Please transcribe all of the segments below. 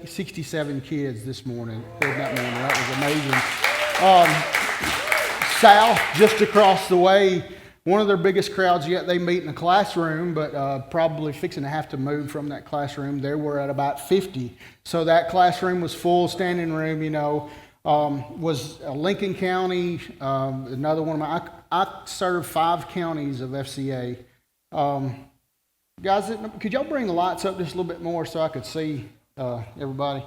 67 kids this morning. That was amazing. South, just across the way, one of their biggest crowds yet. They meet in a classroom, but probably fixing to have to move from that classroom. They were at about 50. So that classroom was full, standing room, was Lincoln County, another one of my, I serve 5 counties of FCA. Guys, could y'all bring the lights up just a little bit more so I could see everybody?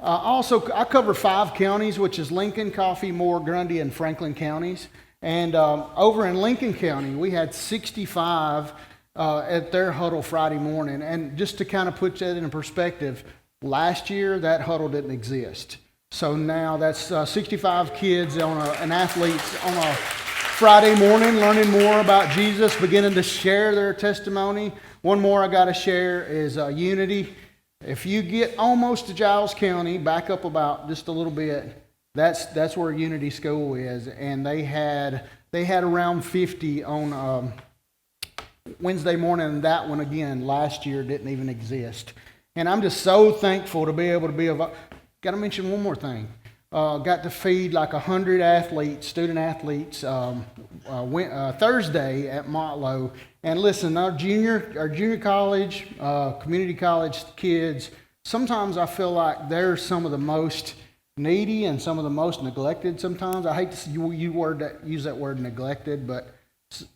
I cover 5 counties, which is Lincoln, Coffee, Moore, Grundy, and Franklin counties. And over in Lincoln County, we had 65 at their huddle Friday morning. And just to kind of put that in perspective, last year that huddle didn't exist. So now that's 65 kids and athletes on a Friday morning, learning more about Jesus, beginning to share their testimony. One more I got to share is Unity. If you get almost to Giles County, back up about just a little bit, that's where Unity School is, and they had around 50 on Wednesday morning, and that one again last year didn't even exist. And I'm just so thankful to be able to be got to mention one more thing. Got to feed like 100 athletes, student athletes, Thursday at Motlow. And listen, our junior college, community college kids, sometimes I feel like they're some of the most needy and some of the most neglected sometimes. I hate to use that word neglected, but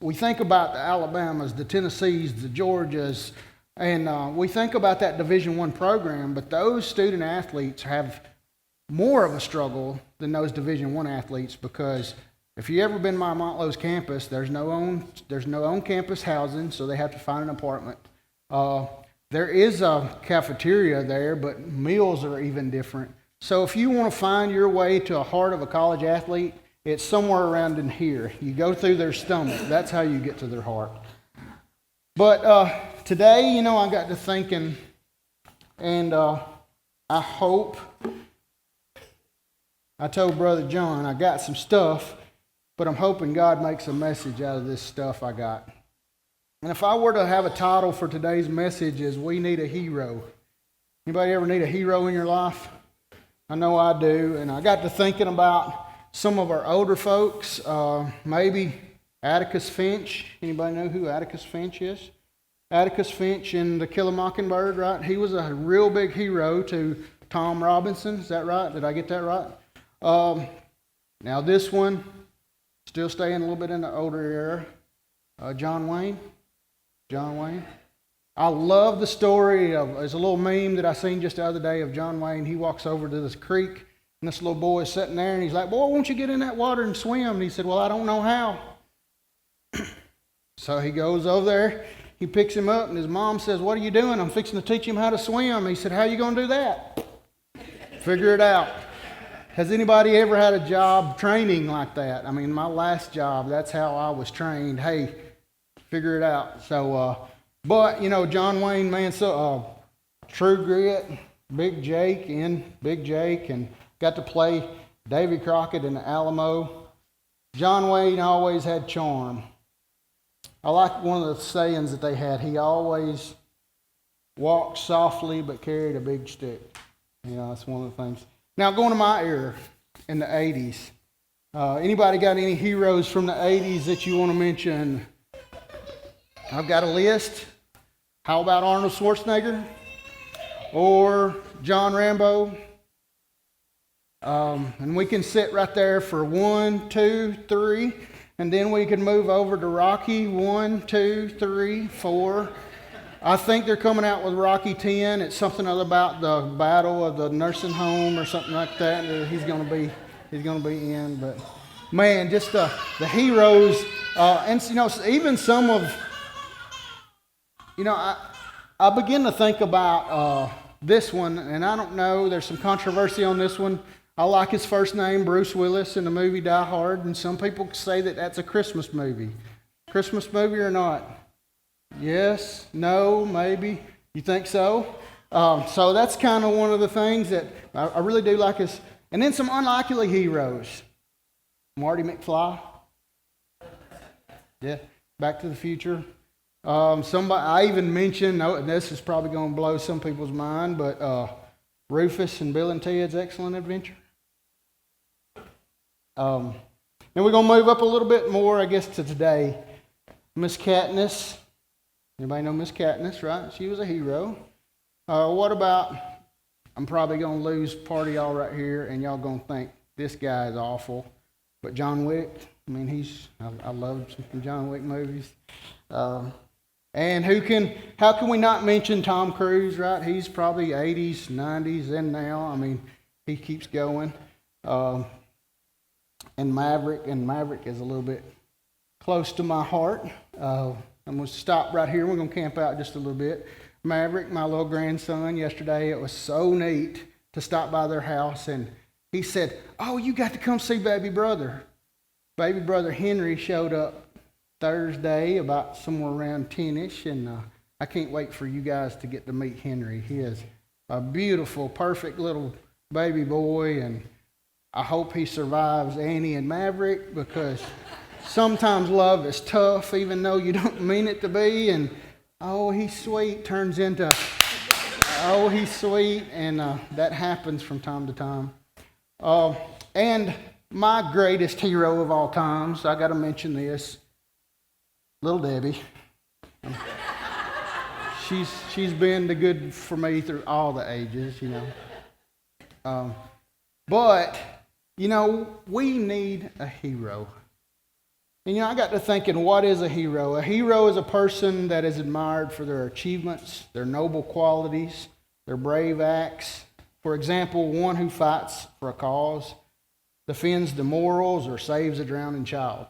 we think about the Alabamas, the Tennessees, the Georgias, and we think about that Division I program, but those student athletes have more of a struggle than those Division I athletes, because if you ever been by Montlow's campus, there's no on-campus housing, so they have to find an apartment. There is a cafeteria there, but meals are even different. So if you want to find your way to the heart of a college athlete, it's somewhere around in here. You go through their stomach. That's how you get to their heart. But today, I got to thinking, and I hope, I told Brother John, I got some stuff, but I'm hoping God makes a message out of this stuff I got. And if I were to have a title for today's message is We Need a Hero. Anybody ever need a hero in your life? I know I do. And I got to thinking about some of our older folks, maybe Atticus Finch. Anybody know who Atticus Finch is? Atticus Finch in To Kill a Mockingbird, right? He was a real big hero to Tom Robinson. Is that right? Did I get that right? Now this one, still staying a little bit in the older era, John Wayne. I love the story of, there's a little meme that I seen just the other day of John Wayne. He walks over to this creek, and this little boy is sitting there, and he's like, "Boy, won't you get in that water and swim?" And he said, "Well, I don't know how." So he goes over there, he picks him up, and his mom says, "What are you doing?" "I'm fixing to teach him how to swim." He said, "How are you going to do that?" "Figure it out." Has anybody ever had a job training like that? I mean, my last job, that's how I was trained. Hey, figure it out. So, but, John Wayne, man, so True Grit, Big Jake, and got to play Davy Crockett in the Alamo. John Wayne always had charm. I like one of the sayings that they had. He always walked softly but carried a big stick. That's one of the things. Now, going to my era in the 80s. Anybody got any heroes from the 80s that you want to mention? I've got a list. How about Arnold Schwarzenegger? Or John Rambo? And we can sit right there for 1, 2, 3. And then we can move over to Rocky. 1, 2, 3, 4. I think they're coming out with Rocky 10. It's something about the battle of the nursing home or something like that. He's going to be in. But man, just the heroes, and even some of, I begin to think about this one, and I don't know. There's some controversy on this one. I like his first name, Bruce Willis, in the movie Die Hard, and some people say that that's a Christmas movie. Christmas movie or not? Yes, no, maybe. You think so? So that's kind of one of the things that I really do like. And then some unlikely heroes. Marty McFly. Yeah, Back to the Future. I even mentioned, and this is probably going to blow some people's mind, but Rufus and Bill and Ted's Excellent Adventure. And we're going to move up a little bit more, I guess, to today. Miss Katniss. Anybody know Miss Katniss, right? She was a hero. What about, I'm probably going to lose part of y'all right here, and y'all going to think, this guy is awful. But John Wick, I mean, I love some John Wick movies. And how can we not mention Tom Cruise, right? He's probably 80s, 90s, and now. I mean, he keeps going. And Maverick is a little bit close to my heart. I'm going to stop right here. We're going to camp out just a little bit. Maverick, my little grandson, yesterday, it was so neat to stop by their house, and he said, "Oh, you got to come see baby brother." Baby brother Henry showed up Thursday about somewhere around 10-ish, and I can't wait for you guys to get to meet Henry. He is a beautiful, perfect little baby boy, and I hope he survives Annie and Maverick, because sometimes love is tough, even though you don't mean it to be, and oh, he's sweet turns into, oh, he's sweet, and that happens from time to time. And my greatest hero of all time, so I got to mention this, Little Debbie. She's been the good for me through all the ages, you know. But, you know, we need a hero. And, you know, I got to thinking, what is a hero? A hero is a person that is admired for their achievements, their noble qualities, their brave acts. For example, one who fights for a cause, defends the morals, or saves a drowning child.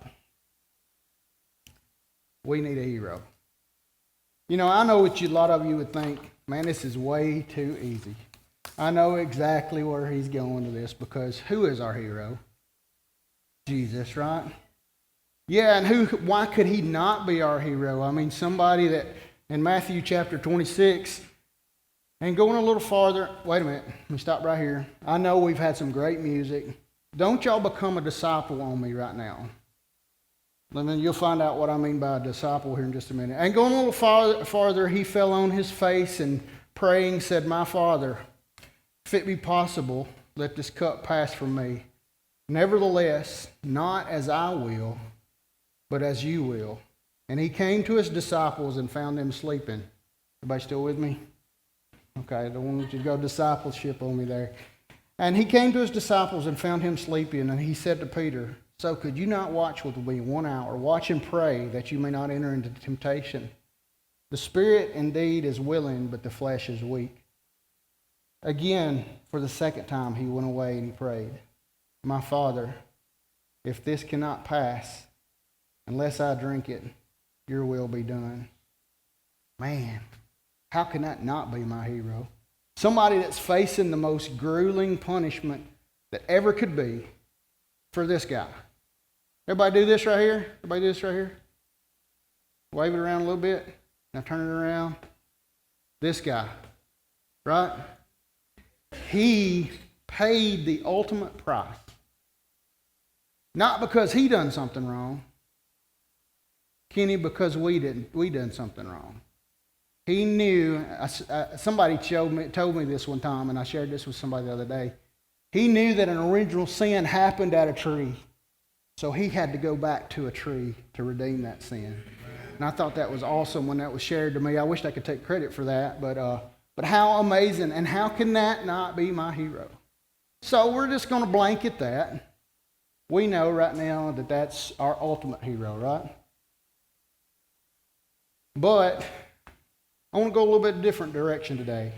We need a hero. You know, I know what a lot of you would think, man, this is way too easy. I know exactly where he's going to this, because who is our hero? Jesus, right? Yeah, and why could he not be our hero? I mean, somebody that in Matthew chapter 26, and going a little farther, wait a minute, let me stop right here. I know we've had some great music. Don't y'all become a disciple on me right now. Then you'll find out what I mean by a disciple here in just a minute. And going a little farther, he fell on his face and praying said, "My Father, if it be possible, let this cup pass from me. Nevertheless, not as I will, but as you will." And he came to his disciples and found them sleeping. Everybody still with me? Okay, I don't want you to go discipleship on me there. And he came to his disciples and found him sleeping, and he said to Peter, "So could you not watch with me 1 hour? Watch and pray that you may not enter into temptation. The spirit indeed is willing, but the flesh is weak." Again, for the second time, he went away and he prayed, "My Father, if this cannot pass, unless I drink it, your will be done." Man, how can that not be my hero? Somebody that's facing the most grueling punishment that ever could be for this guy. Everybody do this right here? Everybody do this right here? Wave it around a little bit. Now turn it around. This guy, right? He paid the ultimate price. Not because he done something wrong, Kenny, because we done something wrong. He knew, somebody told me this one time, and I shared this with somebody the other day. He knew that an original sin happened at a tree, so he had to go back to a tree to redeem that sin. And I thought that was awesome when that was shared to me. I wished I could take credit for that, but how amazing, and how can that not be my hero? So we're just going to blanket that. We know right now that that's our ultimate hero, right? But I want to go a little bit different direction today.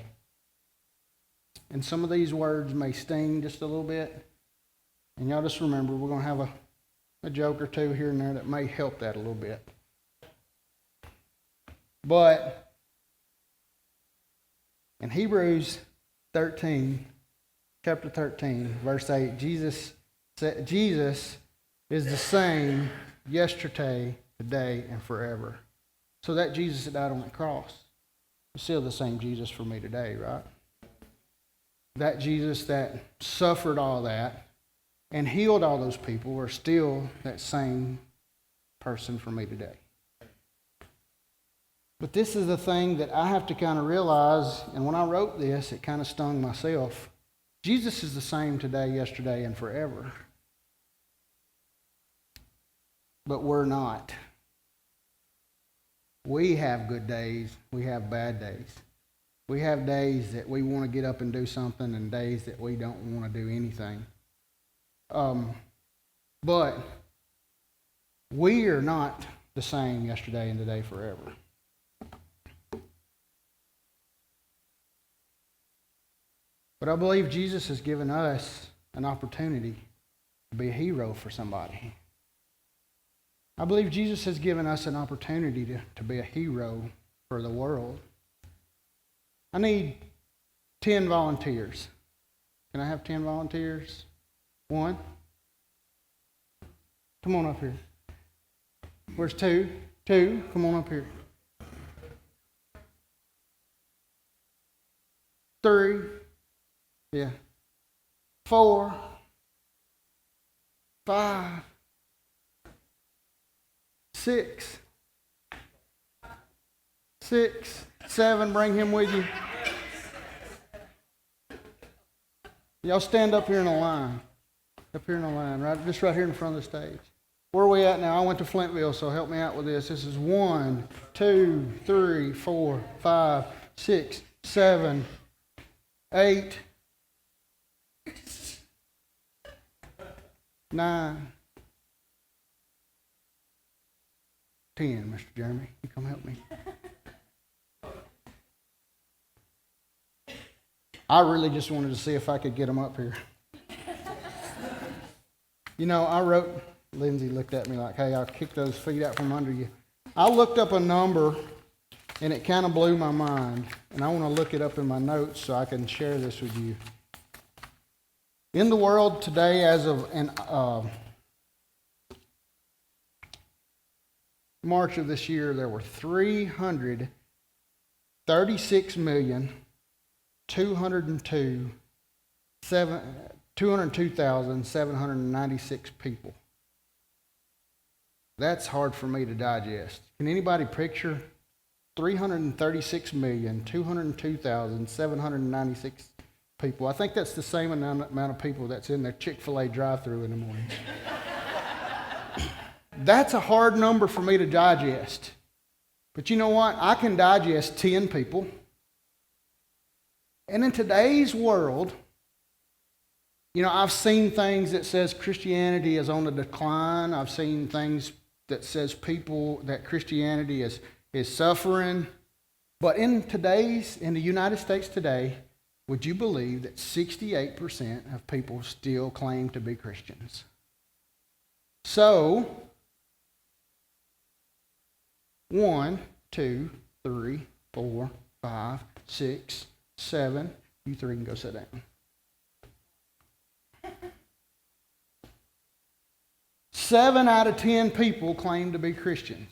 And some of these words may sting just a little bit. And y'all just remember, we're going to have a joke or two here and there that may help that a little bit. But in Hebrews 13, chapter 13, verse 8, Jesus is the same yesterday, today, and forever. So that Jesus that died on the cross is still the same Jesus for me today, right? That Jesus that suffered all that and healed all those people are still that same person for me today. But this is the thing that I have to kind of realize, and when I wrote this, it kind of stung myself. Jesus is the same today, yesterday, and forever. But we're not. We have good days. We have bad days. We have days that we want to get up and do something and days that we don't want to do anything. But we are not the same yesterday and today forever. But I believe Jesus has given us an opportunity to be a hero for somebody. I believe Jesus has given us an opportunity to be a hero for the world. I need 10 volunteers. Can I have 10 volunteers? 1. Come on up here. Where's 2? 2, come on up here. 3. Yeah. 4. 5. 6. 7, bring him with you. Y'all stand up here in a line. Up here in a line, just right here in front of the stage. Where are we at now? I went to Flintville, so help me out with this. This is 1, 2, 3, 4, 5, 6, 7, 8, 9, 10. Mr. Jeremy, you come help me. I really just wanted to see if I could get them up here. You know, Lindsay looked at me like, hey, I'll kick those feet out from under you. I looked up a number, and it kind of blew my mind. And I want to look it up in my notes so I can share this with you. In the world today, as of March of this year, there were 202,796 people. That's hard for me to digest. Can anybody picture 336,202,796 people? I think that's the same amount of people that's in the Chick-fil-A drive-thru in the morning. That's a hard number for me to digest. But you know what? I can digest 10 people. And in today's world, you know, I've seen things that says Christianity is on the decline. I've seen things that says that Christianity is suffering. But in the United States today, would you believe that 68% of people still claim to be Christians? So, 1, 2, 3, 4, 5, 6, 7. You 3 can go sit down. 7 out of 10 people claim to be Christians.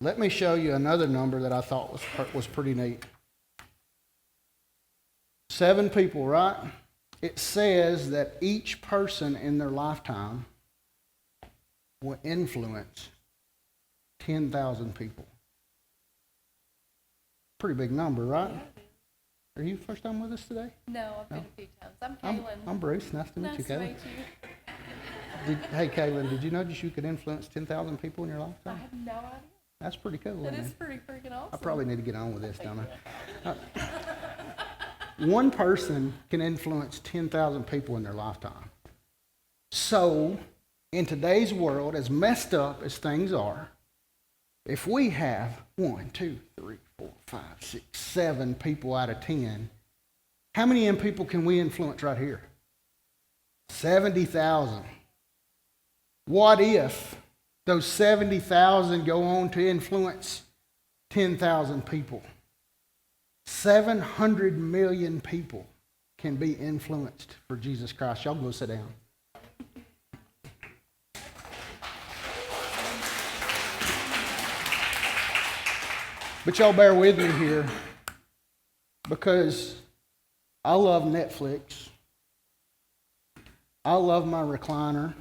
Let me show you another number that I thought was pretty neat. 7 people, right? It says that each person in their lifetime will influence 10,000 people. Pretty big number, right? Are you first time with us today? No, I've been a few times. I'm Kaylin. I'm Bruce. Nice to meet you, Kaylin. Nice to meet you. Hey, Kaylin, did you know that you could influence 10,000 people in your lifetime? I had no idea. That's pretty cool. That is pretty freaking awesome. I probably need to get on with this, don't I? One person can influence 10,000 people in their lifetime. So, in today's world, as messed up as things are, if we have 1, 2, 3, 4, 5, 6, 7 people out of 10, how many people can we influence right here? 70,000. What if those 70,000 go on to influence 10,000 people? 700 million people can be influenced for Jesus Christ. Y'all go sit down. But y'all bear with me here because I love Netflix. I love my recliner.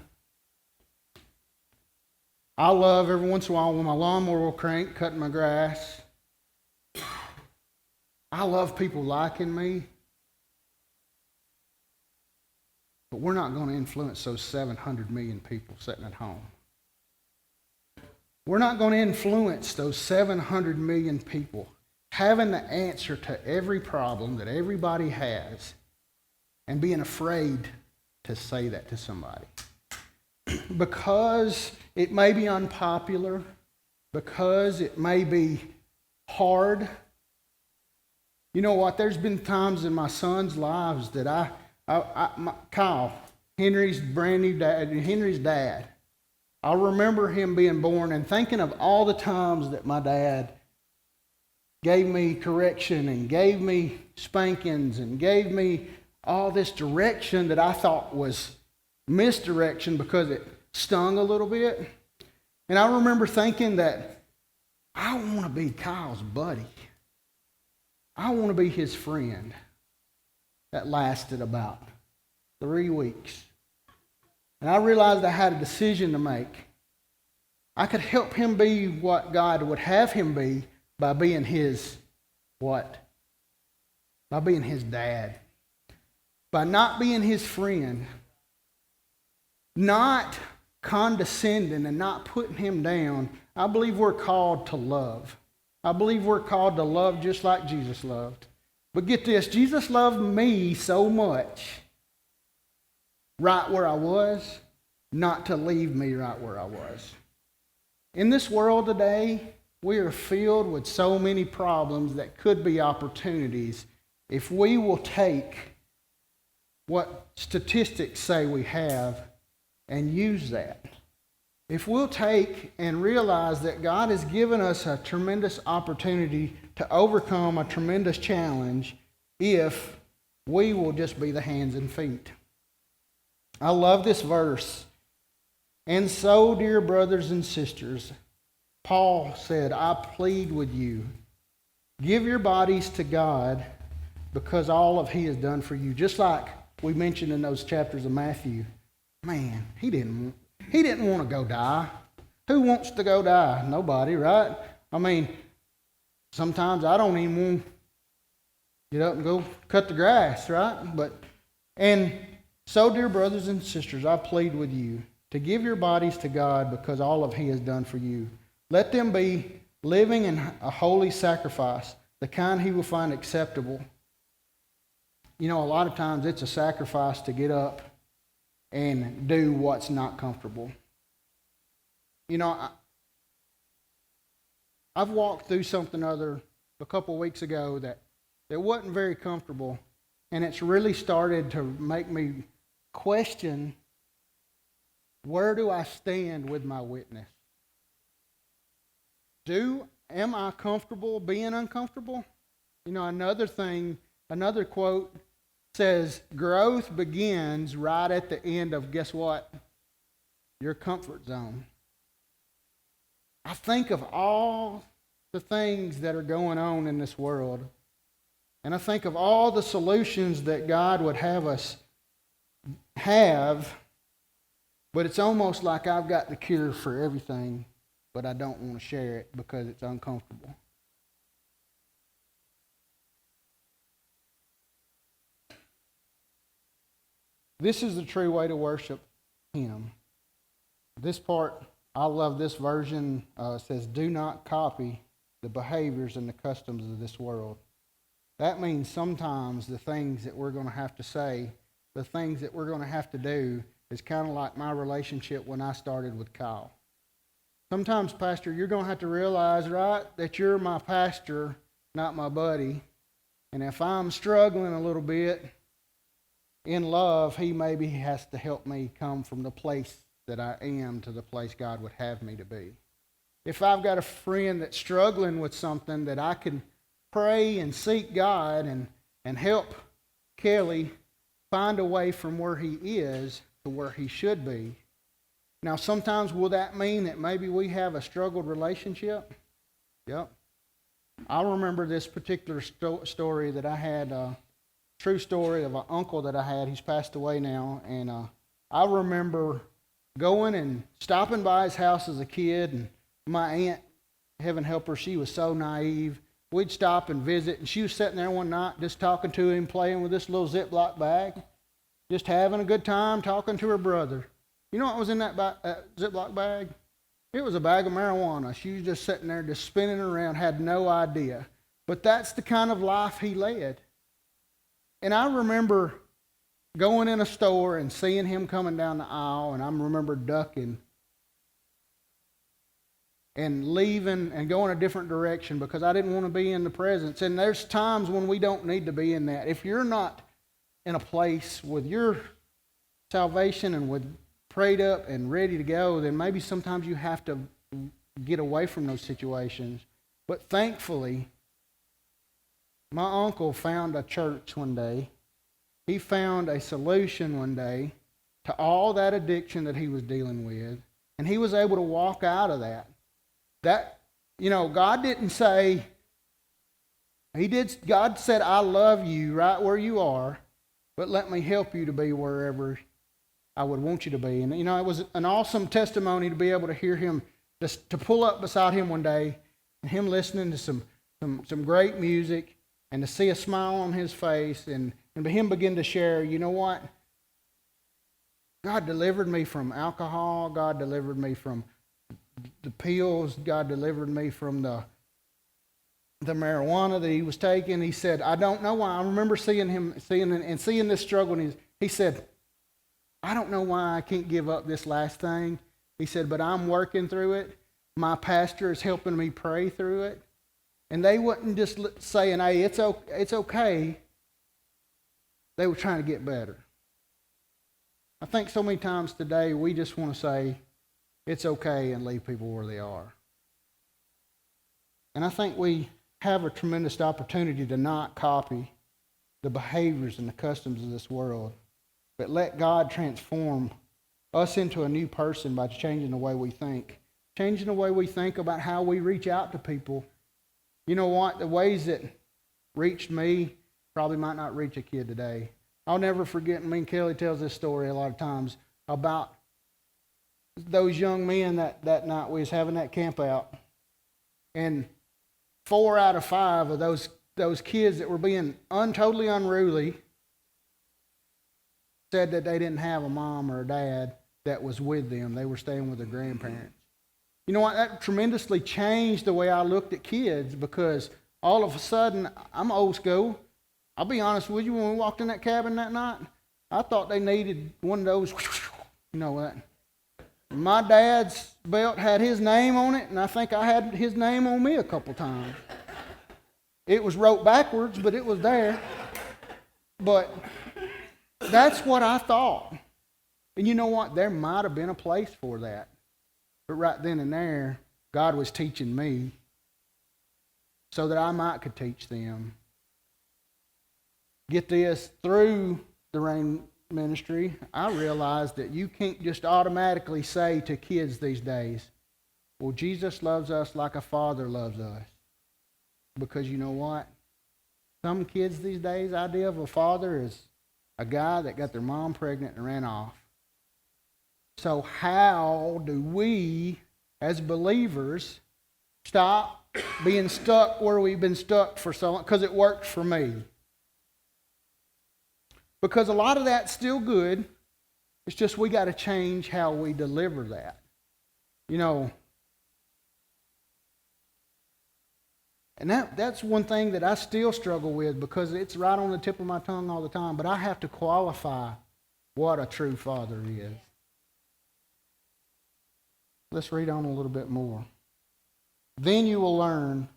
I love every once in a while when my lawnmower will crank, cutting my grass. I love people liking me. But we're not going to influence those 700 million people sitting at home. We're not going to influence those 700 million people having the answer to every problem that everybody has and being afraid to say that to somebody. Because it may be unpopular, because it may be hard. You know what? There's been times in my son's lives that Kyle, Henry's brand new dad, Henry's dad, I remember him being born and thinking of all the times that my dad gave me correction and gave me spankings and gave me all this direction that I thought was misdirection because it stung a little bit. And I remember thinking that I want to be Kyle's buddy. I want to be his friend. That lasted about 3 weeks. And I realized I had a decision to make. I could help him be what God would have him be by being his what? By being his dad. By not being his friend. Not condescending and not putting him down. I believe we're called to love. I believe we're called to love just like Jesus loved. But get this, Jesus loved me so much right where I was, not to leave me right where I was. In this world today, we are filled with so many problems that could be opportunities if we will take what statistics say we have and use that. If we'll take and realize that God has given us a tremendous opportunity to overcome a tremendous challenge if we will just be the hands and feet. I love this verse. And so, dear brothers and sisters, Paul said, I plead with you, give your bodies to God because all of He has done for you. Just like we mentioned in those chapters of Matthew. Man, he didn't want to go die. Who wants to go die? Nobody, right? I mean, sometimes I don't even want to get up and go cut the grass, right? And so, dear brothers and sisters, I plead with you to give your bodies to God because all of He has done for you. Let them be living in a holy sacrifice, the kind He will find acceptable. You know, a lot of times it's a sacrifice to get up and do what's not comfortable. You know, I've walked through something other a couple of weeks ago that wasn't very comfortable, and it's really started to make me question, where do I stand with my witness? Am I comfortable being uncomfortable? You know, another quote says, growth begins right at the end of, guess what? Your comfort zone. I think of all the things that are going on in this world, and I think of all the solutions that God would have us have, but it's almost like I've got the cure for everything, but I don't want to share it because it's uncomfortable. This is the true way to worship Him. This part, I love this version. It says, do not copy the behaviors and the customs of this world. That means sometimes the things that we're going to have to say, the things that we're going to have to do is kind of like my relationship when I started with Kyle. Sometimes, Pastor, you're going to have to realize, right, that you're my pastor, not my buddy. And if I'm struggling a little bit, in love, He maybe has to help me come from the place that I am to the place God would have me to be. If I've got a friend that's struggling with something, that I can pray and seek God and help Kelly find a way from where he is to where he should be. Now, sometimes will that mean that maybe we have a struggled relationship? Yep. I remember this particular story that I had, true story of an uncle that I had. He's passed away now, and I remember going and stopping by his house as a kid, and my aunt, heaven help her, she was so naive. We'd stop and visit, and she was sitting there one night just talking to him, playing with this little Ziploc bag, just having a good time talking to her brother. You know what was in that Ziploc bag? It was a bag of marijuana. She was just sitting there, just spinning around, had no idea. But that's the kind of life he led. And I remember going in a store and seeing him coming down the aisle, and I remember ducking and leaving and going a different direction because I didn't want to be in the presence. And there's times when we don't need to be in that. If you're not in a place with your salvation and with prayed up and ready to go, then maybe sometimes you have to get away from those situations. But thankfully, my uncle found a church one day. He found a solution one day to all that addiction that he was dealing with, and he was able to walk out of that. God didn't say, God said, I love you right where you are, but let me help you to be wherever I would want you to be. And, it was an awesome testimony to be able to hear him, just to pull up beside him one day, and him listening to some great music, and to see a smile on his face, and him begin to share, you know what? God delivered me from alcohol. God delivered me from the pills. God delivered me from the marijuana that he was taking. He said, I don't know why. I remember seeing this struggle. And he said, I don't know why I can't give up this last thing. He said, but I'm working through it. My pastor is helping me pray through it. And they wasn't just saying, hey, it's okay. They were trying to get better. I think so many times today we just want to say, it's okay, and leave people where they are. And I think we have a tremendous opportunity to not copy the behaviors and the customs of this world, but let God transform us into a new person by changing the way we think. Changing the way we think about how we reach out to people. You know what? The ways that reached me probably might not reach a kid today. I'll never forget, me and Kelly tells this story a lot of times, about those young men that night we was having that camp out. And 4 out of 5 of those kids that were being totally unruly said that they didn't have a mom or a dad that was with them. They were staying with their grandparents. You know what? That tremendously changed the way I looked at kids, because all of a sudden, I'm old school. I'll be honest with you, when we walked in that cabin that night, I thought they needed one of those, that. My dad's belt had his name on it, and I think I had his name on me a couple times. It was wrote backwards, but it was there. But that's what I thought. And you know what? There might have been a place for that. But right then and there, God was teaching me so that I could teach them. Get this, through the Rain Ministry, I realized that you can't just automatically say to kids these days, well, Jesus loves us like a father loves us. Because you know what? Some kids these days, idea of a father is a guy that got their mom pregnant and ran off. So how do we, as believers, stop being stuck where we've been stuck for so long? Because it worked for me. Because a lot of that's still good. It's just we got to change how we deliver that. And that's one thing that I still struggle with, because it's right on the tip of my tongue all the time. But I have to qualify what a true father is. Let's read on a little bit more. Then you will learn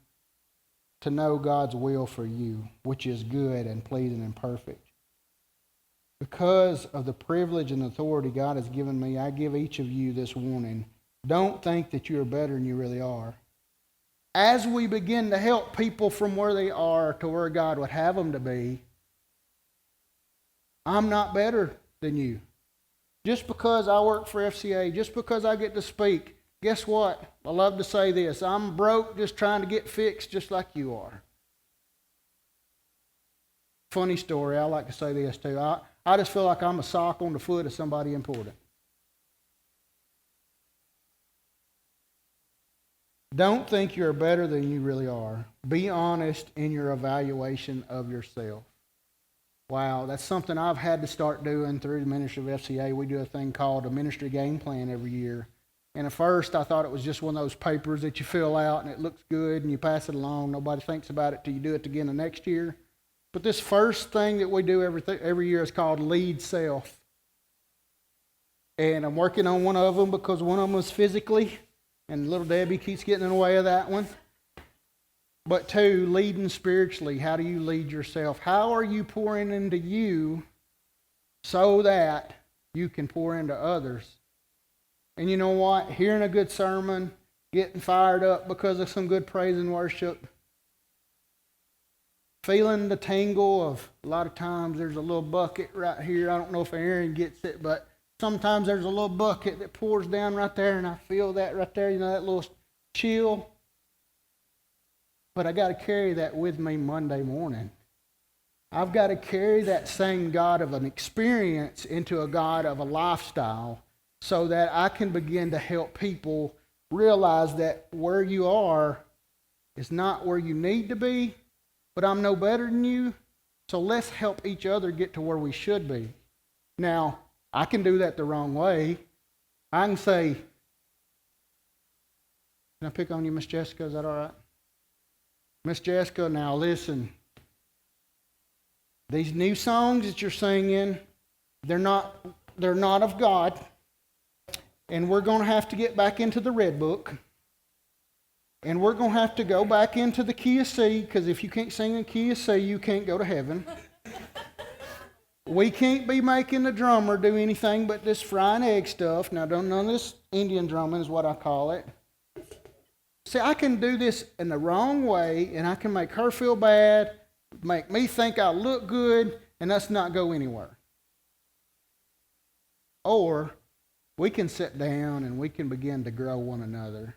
to know God's will for you, which is good and pleasing and perfect. Because of the privilege and authority God has given me, I give each of you this warning. Don't think that you are better than you really are. As we begin to help people from where they are to where God would have them to be, I'm not better than you. Just because I work for FCA, just because I get to speak, guess what? I love to say this. I'm broke just trying to get fixed just like you are. Funny story, I like to say this too. I just feel like I'm a sock on the foot of somebody important. Don't think you're better than you really are. Be honest in your evaluation of yourself. Wow, that's something I've had to start doing through the ministry of FCA. We do a thing called a ministry game plan every year. And at first, I thought it was just one of those papers that you fill out and it looks good and you pass it along. Nobody thinks about it till you do it again the next year. But this first thing that we do every year is called Lead Self. And I'm working on one of them because one of them was physically, and little Debbie keeps getting in the way of that one. But 2, leading spiritually. How do you lead yourself? How are you pouring into you so that you can pour into others? And you know what? Hearing a good sermon, getting fired up because of some good praise and worship, feeling the tingle of, a lot of times there's a little bucket right here. I don't know if Aaron gets it, but sometimes there's a little bucket that pours down right there, and I feel that right there, that little chill. But I got to carry that with me Monday morning. I've got to carry that same God of an experience into a God of a lifestyle so that I can begin to help people realize that where you are is not where you need to be, but I'm no better than you, so let's help each other get to where we should be. Now, I can do that the wrong way. I can say, can I pick on you, Miss Jessica? Is that all right? Miss Jessica, now listen. These new songs that you're singing, they're not of God. And we're going to have to get back into the Red Book. And we're going to have to go back into the key of C, because if you can't sing in key of C, you can't go to heaven. We can't be making the drummer do anything but this frying egg stuff. Now, none of this Indian drumming is what I call it. See, I can do this in the wrong way, and I can make her feel bad, make me think I look good, and us not go anywhere. Or we can sit down and we can begin to grow one another.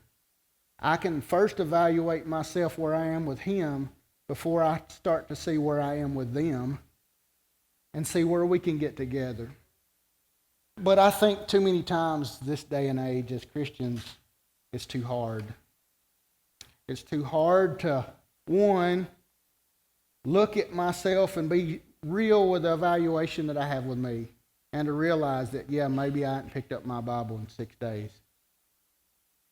I can first evaluate myself where I am with him before I start to see where I am with them and see where we can get together. But I think too many times this day and age as Christians, it's too hard. It's too hard to, one, look at myself and be real with the evaluation that I have with me and to realize that, yeah, maybe I haven't picked up my Bible in 6 days.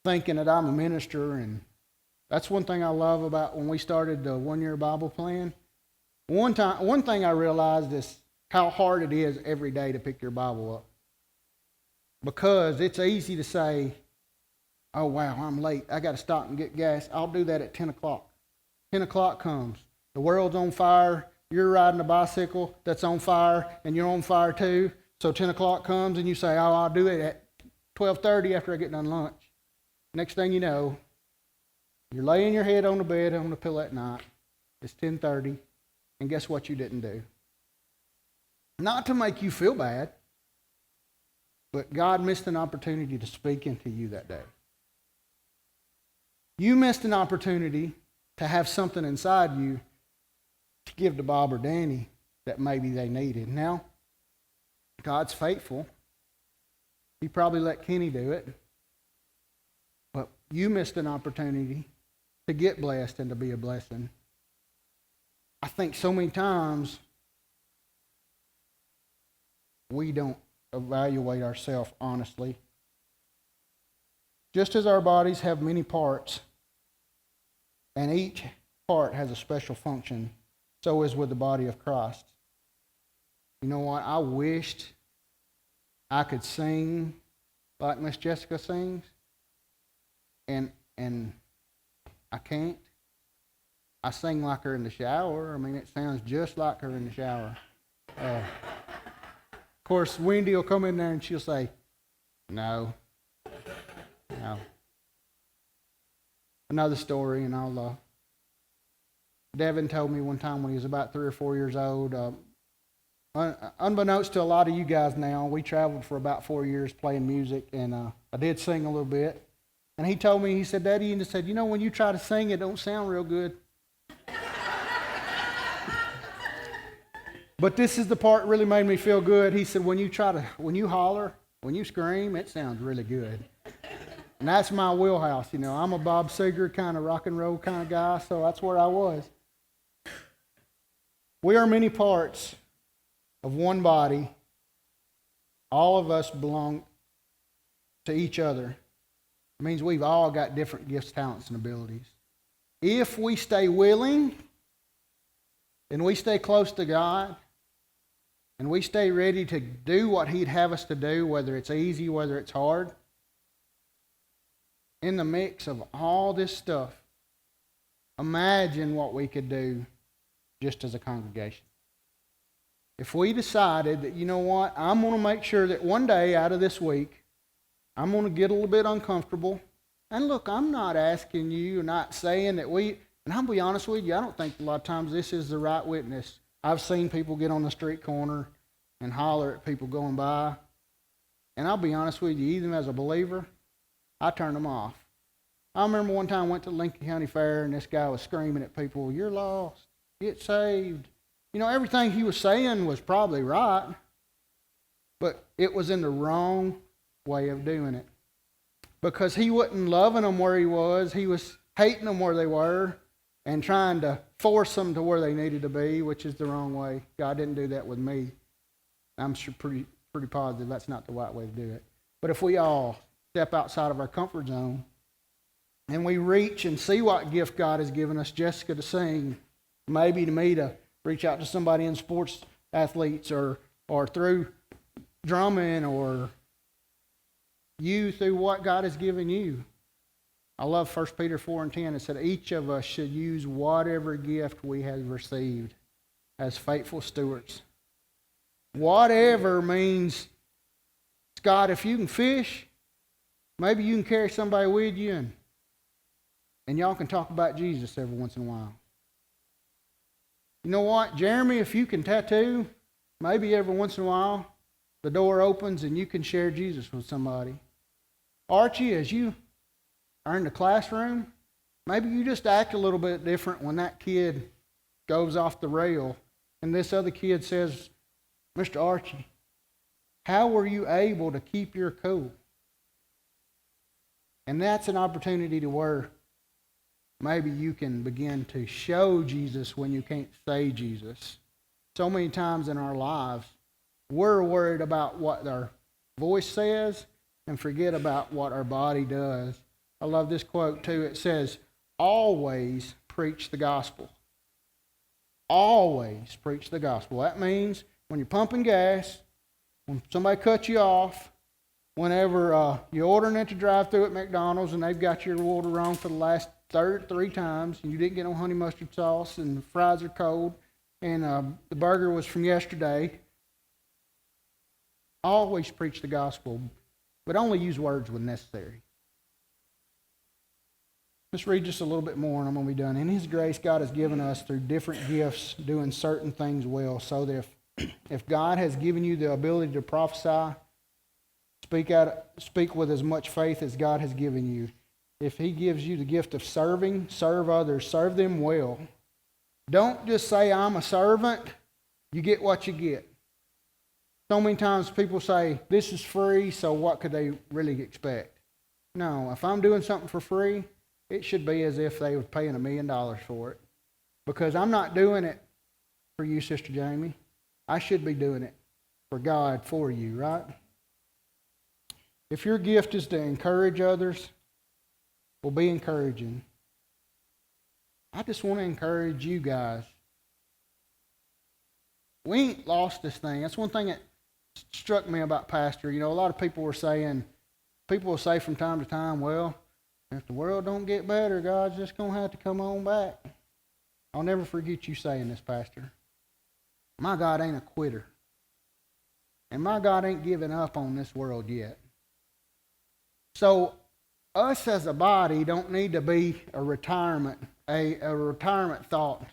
Thinking that I'm a minister, and that's one thing I love about when we started the one-year Bible plan. One thing I realized is how hard it is every day to pick your Bible up. Because it's easy to say, oh, wow, I'm late. I got to stop and get gas. I'll do that at 10 o'clock. 10 o'clock comes. The world's on fire. You're riding a bicycle that's on fire, and you're on fire too. So 10 o'clock comes, and you say, oh, I'll do it at 12:30 after I get done lunch. Next thing you know, you're laying your head on the bed on the pillow at night. It's 10:30, and guess what you didn't do? Not to make you feel bad, but God missed an opportunity to speak into you that day. You missed an opportunity to have something inside you to give to Bob or Danny that maybe they needed. Now, God's faithful. He probably let Kenny do it. But you missed an opportunity to get blessed and to be a blessing. I think so many times we don't evaluate ourselves honestly. Just as our bodies have many parts, and each part has a special function, so is with the body of Christ. You know what? I wished I could sing like Miss Jessica sings, and I can't. I sing like her in the shower. I mean, it sounds just like her in the shower. Of course, Wendy will come in there and she'll say, no. Another story, and Devin told me one time when he was about 3 or 4 years old, unbeknownst to a lot of you guys now, we traveled for about 4 years playing music, and I did sing a little bit. And he told me, he said, Daddy, and he said, you know, when you try to sing, it don't sound real good. But this is the part that really made me feel good. He said, when you holler, when you scream, it sounds really good. And that's my wheelhouse. You know, I'm a Bob Seger kind of rock and roll kind of guy, so that's where I was. We are many parts of one body. All of us belong to each other. It means we've all got different gifts, talents, and abilities. If we stay willing and we stay close to God and we stay ready to do what He'd have us to do, whether it's easy, whether it's hard, in the mix of all this stuff, imagine what we could do just as a congregation. If we decided that, you know what, I'm going to make sure that one day out of this week, I'm going to get a little bit uncomfortable. And look, I'm not asking you, not saying that and I'll be honest with you, I don't think a lot of times this is the right witness. I've seen people get on the street corner and holler at people going by. And I'll be honest with you, even as a believer, I turn them off. I remember one time I went to the Lincoln County Fair and this guy was screaming at people, "You're lost, get saved." You know, everything he was saying was probably right, but it was in the wrong way of doing it. Because he wasn't loving them where he was hating them where they were and trying to force them to where they needed to be, which is the wrong way. God didn't do that with me. I'm sure pretty positive that's not the right way to do it. But if we all step outside of our comfort zone and we reach and see what gift God has given us, Jessica to sing, maybe to me to reach out to somebody in sports athletes or through drumming, or you through what God has given you. I love 1 Peter 4:10. It said each of us should use whatever gift we have received as faithful stewards. Whatever means, Scott, if you can fish, maybe you can carry somebody with you and y'all can talk about Jesus every once in a while. You know what, Jeremy, if you can tattoo, maybe every once in a while the door opens and you can share Jesus with somebody. Archie, as you are in the classroom, maybe you just act a little bit different when that kid goes off the rail and this other kid says, "Mr. Archie, how were you able to keep your cool?" And that's an opportunity to where maybe you can begin to show Jesus when you can't say Jesus. So many times in our lives, we're worried about what our voice says and forget about what our body does. I love this quote too. It says, "Always preach the gospel." Always preach the gospel. That means when you're pumping gas, when somebody cuts you off, whenever you're ordering at the drive-thru at McDonald's and they've got your order wrong for the last 3 times and you didn't get no honey mustard sauce and the fries are cold and the burger was from yesterday. Always preach the gospel, but only use words when necessary. Let's read just a little bit more and I'm going to be done. In His grace, God has given us through different gifts doing certain things well, so that if God has given you the ability to prophesy, speak with as much faith as God has given you. If He gives you the gift of serving, serve others, serve them well. Don't just say, "I'm a servant." You get what you get. So many times people say, "This is free, so what could they really expect?" No, if I'm doing something for free, it should be as if they were paying $1 million for it. Because I'm not doing it for you, Sister Jamie. I should be doing it for God, for you, right? If your gift is to encourage others, well, be encouraging. I just want to encourage you guys. We ain't lost this thing. That's one thing that struck me about Pastor. You know, a lot of people will say from time to time, "Well, if the world don't get better, God's just going to have to come on back." I'll never forget you saying this, Pastor. My God ain't a quitter. And my God ain't giving up on this world yet. So us as a body don't need to be a retirement thought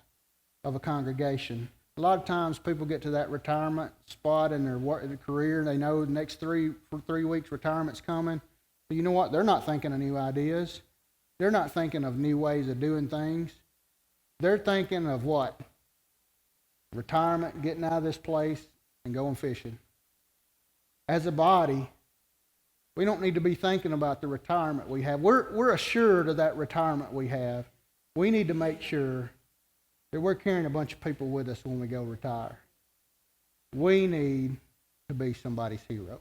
of a congregation. A lot of times people get to that retirement spot in their career. They know the next 3 weeks retirement's coming. But you know what? They're not thinking of new ideas. They're not thinking of new ways of doing things. They're thinking of what? Retirement, getting out of this place, and going fishing. As a body, We don't need to be thinking about the retirement we have. We're assured of that retirement we have. We need to make sure that we're carrying a bunch of people with us when we go retire. We need to be somebody's hero.